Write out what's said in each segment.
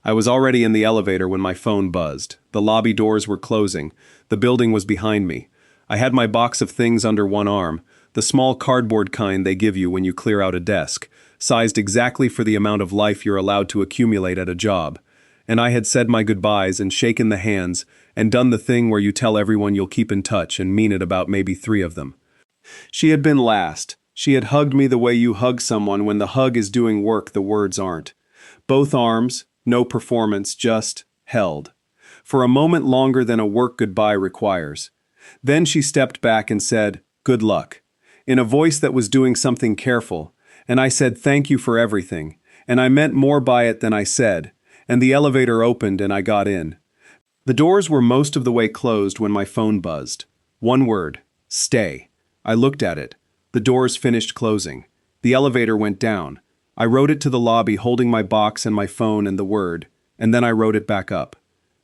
I was already in the elevator when my phone buzzed. The lobby doors were closing. The building was behind me. I had my box of things under one arm, the small cardboard kind they give you when you clear out a desk, sized exactly for the amount of life you're allowed to accumulate at a job. And I had said my goodbyes and shaken the hands and done the thing where you tell everyone you'll keep in touch and mean it about maybe 3 of them. She had been last. She had hugged me the way you hug someone when the hug is doing work the words aren't. Both arms, no performance, just held. For a moment longer than a work goodbye requires. Then she stepped back and said, "Good luck," in a voice that was doing something careful, and I said thank you for everything, and I meant more by it than I said, and the elevator opened and I got in. The doors were most of the way closed when my phone buzzed. One word, stay. I looked at it. The doors finished closing. The elevator went down. I wrote it to the lobby holding my box and my phone and the word, and then I wrote it back up.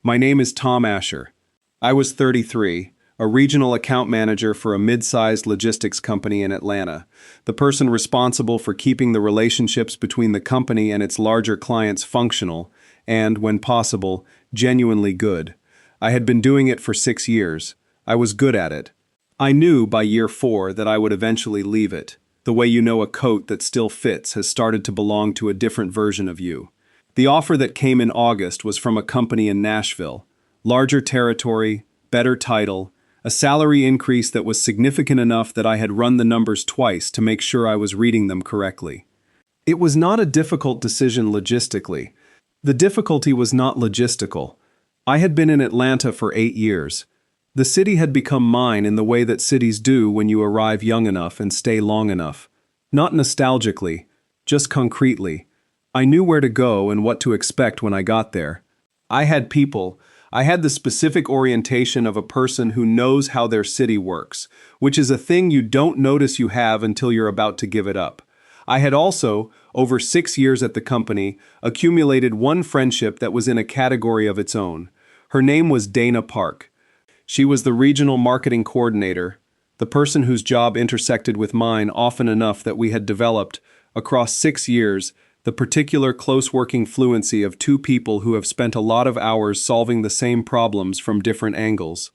My name is Tom Asher. I was 33, a regional account manager for a mid-sized logistics company in Atlanta, the person responsible for keeping the relationships between the company and its larger clients functional and, when possible, genuinely good. I had been doing it for 6 years. I was good at it. I knew by year 4 that I would eventually leave it. The way you know a coat that still fits has started to belong to a different version of you. The offer that came in August was from a company in Nashville. Larger territory, better title, a salary increase that was significant enough that I had run the numbers twice to make sure I was reading them correctly. It was not a difficult decision logistically. The difficulty was not logistical. I had been in Atlanta for 8 years. The city had become mine in the way that cities do when you arrive young enough and stay long enough. Not nostalgically, just concretely. I knew where to go and what to expect when I got there. I had people. I had the specific orientation of a person who knows how their city works, which is a thing you don't notice you have until you're about to give it up. I had also, over 6 years at the company, accumulated one friendship that was in a category of its own. Her name was Dana Park. She was the regional marketing coordinator, the person whose job intersected with mine often enough that we had developed, across 6 years, the particular close working fluency of 2 people who have spent a lot of hours solving the same problems from different angles.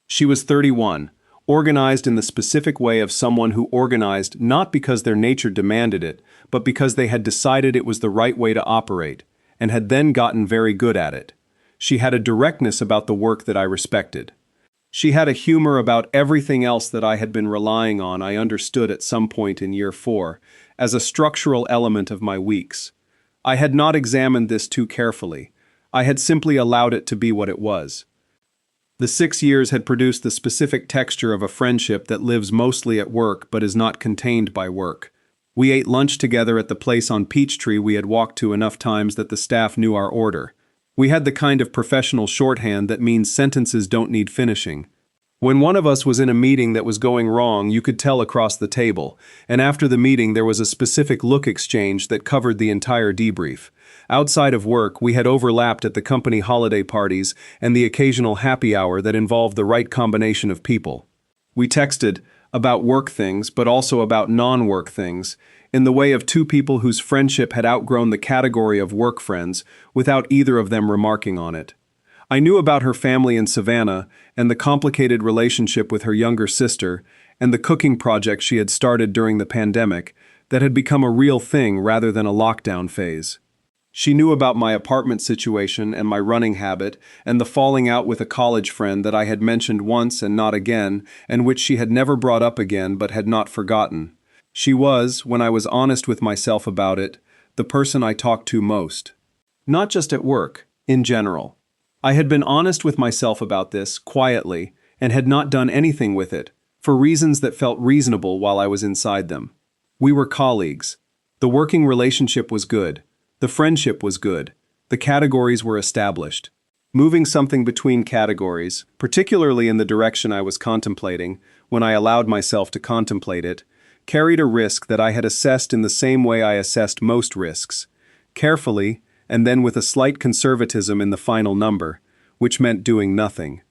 She was 31, organized in the specific way of someone who organized not because their nature demanded it, but because they had decided it was the right way to operate, and had then gotten very good at it. She had a directness about the work that I respected. She had a humor about everything else that I had been relying on. I understood at some point in year 4, as a structural element of my weeks. I had not examined this too carefully. I had simply allowed it to be what it was. The 6 years had produced the specific texture of a friendship that lives mostly at work but is not contained by work. We ate lunch together at the place on Peachtree we had walked to enough times that the staff knew our order. We had the kind of professional shorthand that means sentences don't need finishing. When one of us was in a meeting that was going wrong, you could tell across the table, and after the meeting there was a specific look exchange that covered the entire debrief. Outside of work, we had overlapped at the company holiday parties and the occasional happy hour that involved the right combination of people. We texted about work things, but also about non-work things, in the way of 2 people whose friendship had outgrown the category of work friends without either of them remarking on it. I knew about her family in Savannah and the complicated relationship with her younger sister and the cooking project she had started during the pandemic that had become a real thing rather than a lockdown phase. She knew about my apartment situation and my running habit and the falling out with a college friend that I had mentioned once and not again, and which she had never brought up again but had not forgotten. She was, when I was honest with myself about it, the person I talked to most. Not just at work, in general. I had been honest with myself about this, quietly, and had not done anything with it, for reasons that felt reasonable while I was inside them. We were colleagues. The working relationship was good. The friendship was good. The categories were established. Moving something between categories, particularly in the direction I was contemplating, when I allowed myself to contemplate it, carried a risk that I had assessed in the same way I assessed most risks, carefully, and then with a slight conservatism in the final number, which meant doing nothing.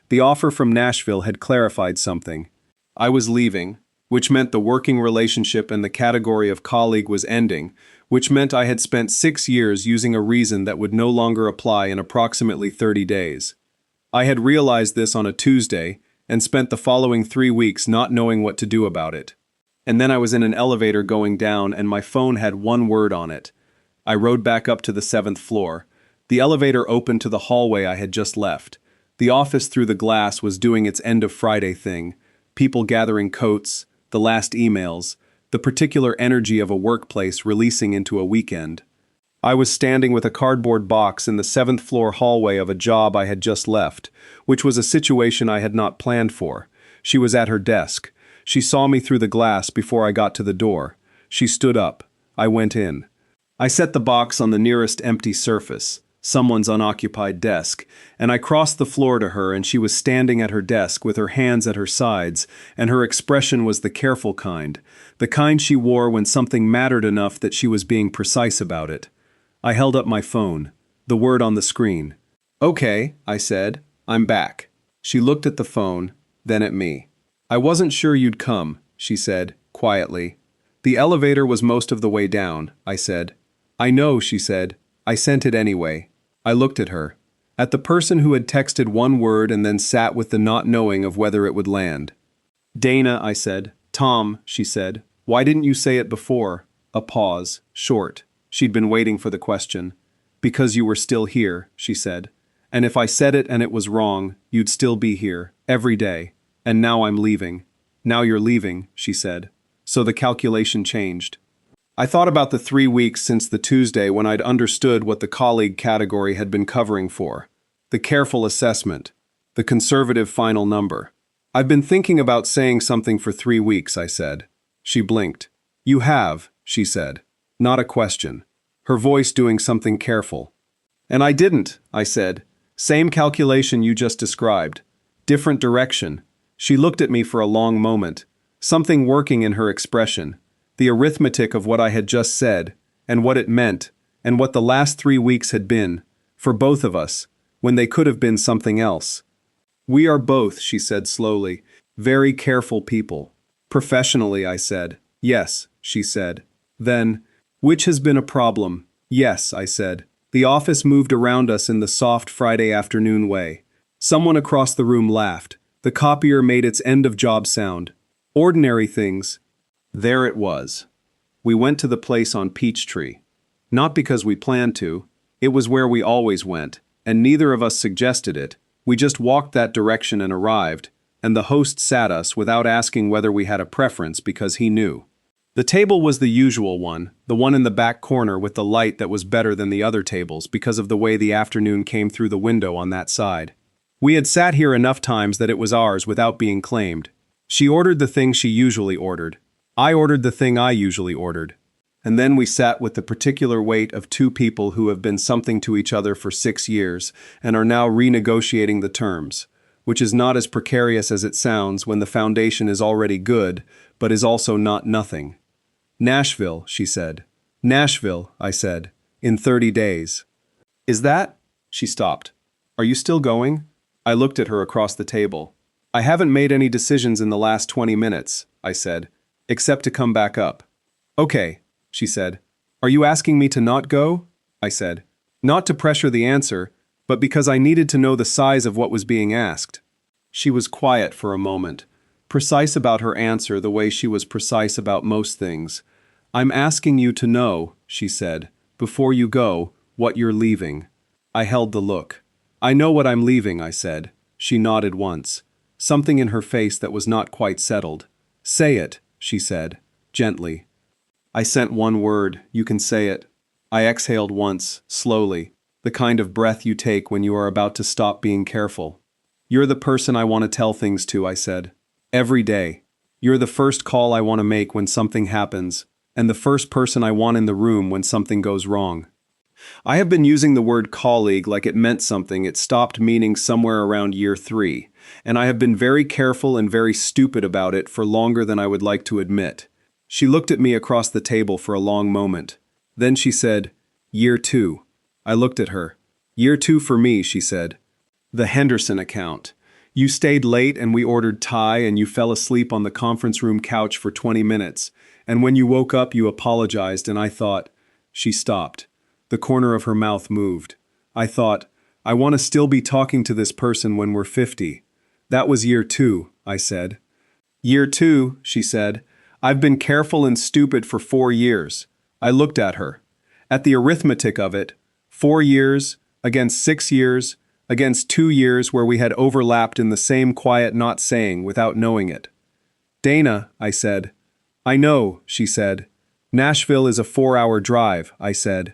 The offer from Nashville had clarified something. I was leaving. which meant the working relationship and the category of colleague was ending, which meant I had spent 6 years using a reason that would no longer apply in approximately 30 days. I had realized this on a Tuesday and spent the following 3 weeks not knowing what to do about it. And then I was in an elevator going down and my phone had one word on it. I rode back up to the 7th floor. The elevator opened to the hallway I had just left. The office through the glass was doing its end of Friday thing. People gathering coats, the last emails, the particular energy of a workplace releasing into a weekend. I was standing with a cardboard box in the 7th floor hallway of a job I had just left, which was a situation I had not planned for. She was at her desk. She saw me through the glass before I got to the door. She stood up. I went in. I set the box on the nearest empty surface, someone's unoccupied desk, and I crossed the floor to her and she was standing at her desk with her hands at her sides, and her expression was the careful kind, the kind she wore when something mattered enough that she was being precise about it. I held up my phone, the word on the screen. "Okay," I said, "I'm back." She looked at the phone, then at me. "I wasn't sure you'd come," she said, quietly. "The elevator was most of the way down," I said. "I know," she said. "I sent it anyway." I looked at her. At the person who had texted one word and then sat with the not knowing of whether it would land. "Dana," I said. "Tom," she said. "Why didn't you say it before?" A pause, short. She'd been waiting for the question. "Because you were still here," she said. "And if I said it and it was wrong, you'd still be here, every day. And now I'm leaving." "Now you're leaving," she said. So the calculation changed. I thought about the 3 weeks since the Tuesday when I'd understood what the colleague category had been covering for. The careful assessment. The conservative final number. "I've been thinking about saying something for 3 weeks," I said. She blinked. "You have," she said. Not a question. Her voice doing something careful. "And I didn't," I said. "Same calculation you just described. Different direction." She looked at me for a long moment. Something working in her expression. The arithmetic of what I had just said, and what it meant, and what the last 3 weeks had been, for both of us, when they could have been something else. "We are both," she said slowly, "very careful people." "Professionally," I said. "Yes," she said. Then, "Which has been a problem." "Yes," I said. The office moved around us in the soft Friday afternoon way. Someone across the room laughed. The copier made its end-of-job sound. Ordinary things. There it was. We went to the place on Peachtree. Not because we planned to. It was where we always went, and neither of us suggested it. We just walked that direction and arrived, and the host sat us without asking whether we had a preference because he knew. The table was the usual one, the one in the back corner with the light that was better than the other tables because of the way the afternoon came through the window on that side. We had sat here enough times that it was ours without being claimed. She ordered the thing she usually ordered. I ordered the thing I usually ordered. And then we sat with the particular weight of 2 people who have been something to each other for 6 years and are now renegotiating the terms, which is not as precarious as it sounds when the foundation is already good, but is also not nothing. "Nashville," she said. "Nashville," I said, "in 30 days. "Is that?" She stopped. "Are you still going?" I looked at her across the table. "I haven't made any decisions in the last 20 minutes, I said, "except to come back up." "Okay," she said. "Are you asking me to not go?" I said. Not to pressure the answer, but because I needed to know the size of what was being asked. She was quiet for a moment, precise about her answer the way she was precise about most things. "I'm asking you to know," she said, "before you go, what you're leaving." I held the look. "I know what I'm leaving," I said. She nodded once. Something in her face that was not quite settled. "Say it," she said, gently. I sent one word, "You can say it." I exhaled once, slowly, the kind of breath you take when you are about to stop being careful. "You're the person I want to tell things to," I said. "Every day. You're the first call I want to make when something happens, and the first person I want in the room when something goes wrong." I have been using the word colleague like it meant something it stopped meaning somewhere around year 3, and I have been very careful and very stupid about it for longer than I would like to admit. She looked at me across the table for a long moment. Then she said, "Year 2. I looked at her. "Year 2 for me," she said. "The Henderson account. You stayed late and we ordered Thai and you fell asleep on the conference room couch for 20 minutes. And when you woke up, you apologized and I thought, she stopped. The corner of her mouth moved. I thought, I want to still be talking to this person when we're 50. That was year 2, I said. Year 2, she said. I've been careful and stupid for 4 years. I looked at her. At the arithmetic of it, 4 years against 6 years against 2 years where we had overlapped in the same quiet not saying without knowing it. Dana, I said. I know, she said. Nashville is a 4-hour drive, I said.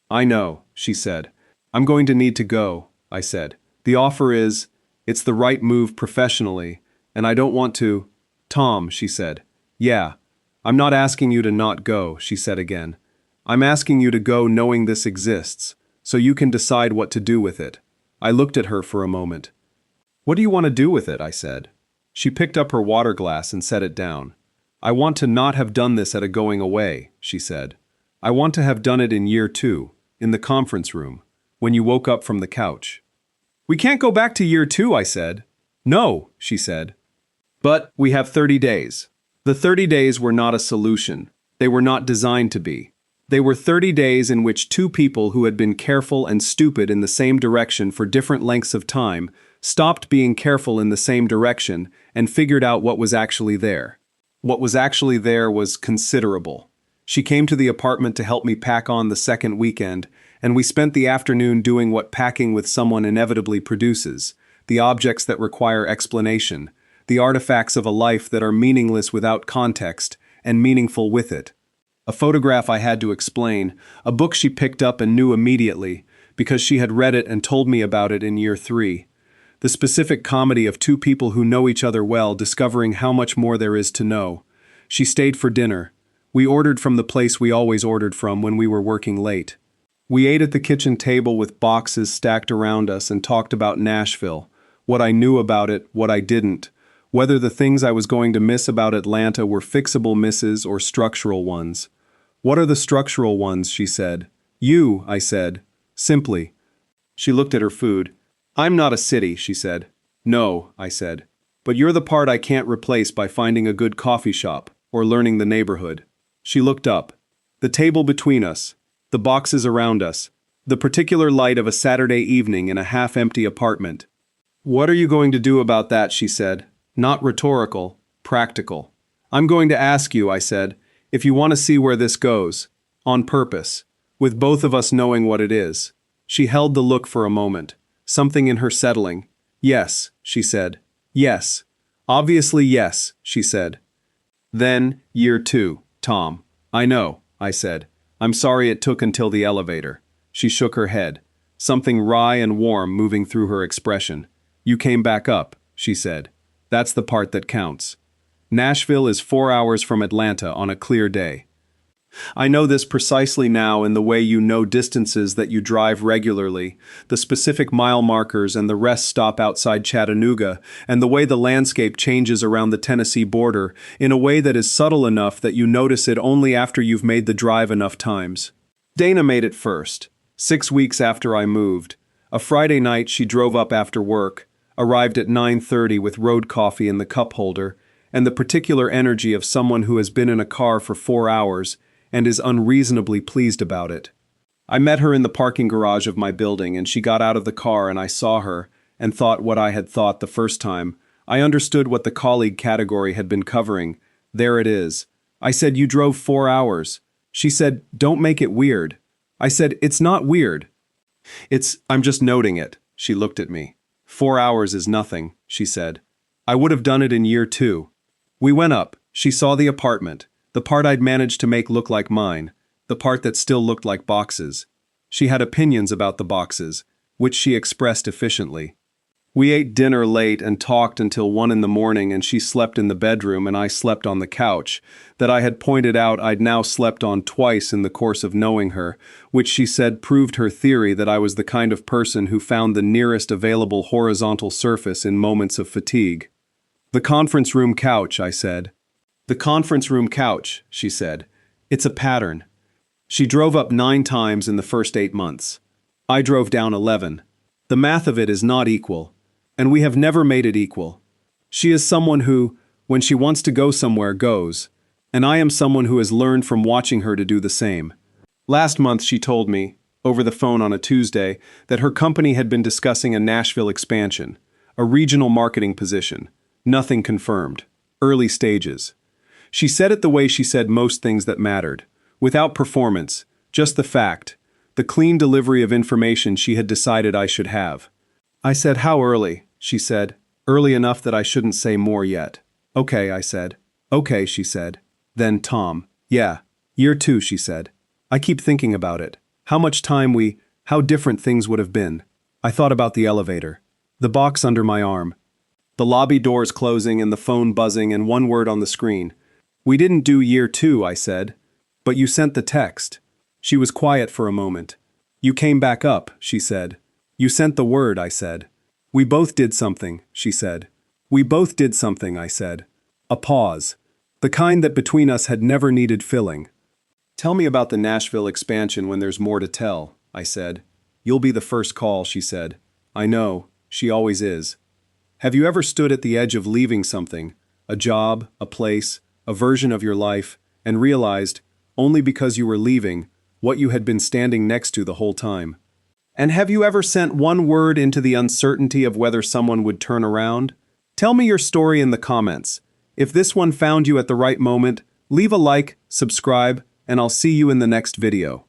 I know, she said. I'm going to need to go, I said. The offer is, it's the right move professionally, and I don't want to. Tom, she said. Yeah. I'm not asking you to not go, she said again. I'm asking you to go knowing this exists, so you can decide what to do with it. I looked at her for a moment. What do you want to do with it? I said. She picked up her water glass and set it down. I want to not have done this at a going away, she said. I want to have done it in year 2, in the conference room, when you woke up from the couch. We can't go back to year 2, I said. No, she said. But we have 30 days. The 30 days were not a solution. They were not designed to be. They were 30 days in which 2 people who had been careful and stupid in the same direction for different lengths of time stopped being careful in the same direction and figured out what was actually there. What was actually there was considerable. She came to the apartment to help me pack on the second weekend, and we spent the afternoon doing what packing with someone inevitably produces, the objects that require explanation, the artifacts of a life that are meaningless without context and meaningful with it. A photograph I had to explain, a book she picked up and knew immediately, because she had read it and told me about it in year 3. The specific comedy of 2 people who know each other well discovering how much more there is to know. She stayed for dinner. We ordered from the place we always ordered from when we were working late. We ate at the kitchen table with boxes stacked around us and talked about Nashville, what I knew about it, what I didn't, whether the things I was going to miss about Atlanta were fixable misses or structural ones. What are the structural ones, she said. You, I said. Simply. She looked at her food. I'm not a city, she said. No, I said. But you're the part I can't replace by finding a good coffee shop or learning the neighborhood. She looked up. The table between us, the boxes around us, the particular light of a Saturday evening in a half-empty apartment. What are you going to do about that, she said. Not rhetorical, practical. I'm going to ask you, I said, if you want to see where this goes, on purpose, with both of us knowing what it is. She held the look for a moment, something in her settling. Yes, she said. Yes. Obviously yes, she said. Then, year 2, Tom. I know, I said. I'm sorry it took until the elevator. She shook her head, something wry and warm moving through her expression. You came back up, she said. That's the part that counts. Nashville is 4 hours from Atlanta on a clear day. I know this precisely now in the way you know distances that you drive regularly, the specific mile markers and the rest stop outside Chattanooga, and the way the landscape changes around the Tennessee border in a way that is subtle enough that you notice it only after you've made the drive enough times. Dana made it first, 6 weeks after I moved. A Friday night she drove up after work, arrived at 9:30 with road coffee in the cup holder, and the particular energy of someone who has been in a car for 4 hours and is unreasonably pleased about it. I met her in the parking garage of my building and she got out of the car and I saw her and thought what I had thought the first time. I understood what the colleague category had been covering. There it is. I said, you drove 4 hours. She said, don't make it weird. I said, it's not weird. I'm just noting it. She looked at me. 4 hours is nothing, she said. I would have done it in year 2. We went up. She saw the apartment, the part I'd managed to make look like mine, the part that still looked like boxes. She had opinions about the boxes, which she expressed efficiently. We ate dinner late and talked until 1 in the morning and she slept in the bedroom and I slept on the couch, that I had pointed out I'd now slept on twice in the course of knowing her, which she said proved her theory that I was the kind of person who found the nearest available horizontal surface in moments of fatigue. The conference room couch, I said. The conference room couch, she said. It's a pattern. She drove up 9 times in the first 8 months. I drove down 11. The math of it is not equal. And we have never made it equal. She is someone who, when she wants to go somewhere, goes. And I am someone who has learned from watching her to do the same. Last month she told me, over the phone on a Tuesday, that her company had been discussing a Nashville expansion, a regional marketing position. Nothing confirmed. Early stages. She said it the way she said most things that mattered. Without performance, just the fact, the clean delivery of information she had decided I should have. I said, "How early?" she said. "Early enough that I shouldn't say more yet." "Okay," I said. "Okay," she said. Then Tom. "Yeah. Year 2, she said. I keep thinking about it. How different things would have been." I thought about the elevator. The box under my arm. The lobby doors closing and the phone buzzing and one word on the screen. "We didn't do year 2, I said. "But you sent the text." She was quiet for a moment. "You came back up," she said. "You sent the word," I said. "We both did something," she said. "We both did something," I said. A pause. The kind that between us had never needed filling. "Tell me about the Nashville expansion when there's more to tell," I said. "You'll be the first call," she said. "I know. She always is." Have you ever stood at the edge of leaving something, a job, a place, a version of your life, and realized, only because you were leaving, what you had been standing next to the whole time? And have you ever sent one word into the uncertainty of whether someone would turn around? Tell me your story in the comments. If this one found you at the right moment, leave a like, subscribe, and I'll see you in the next video.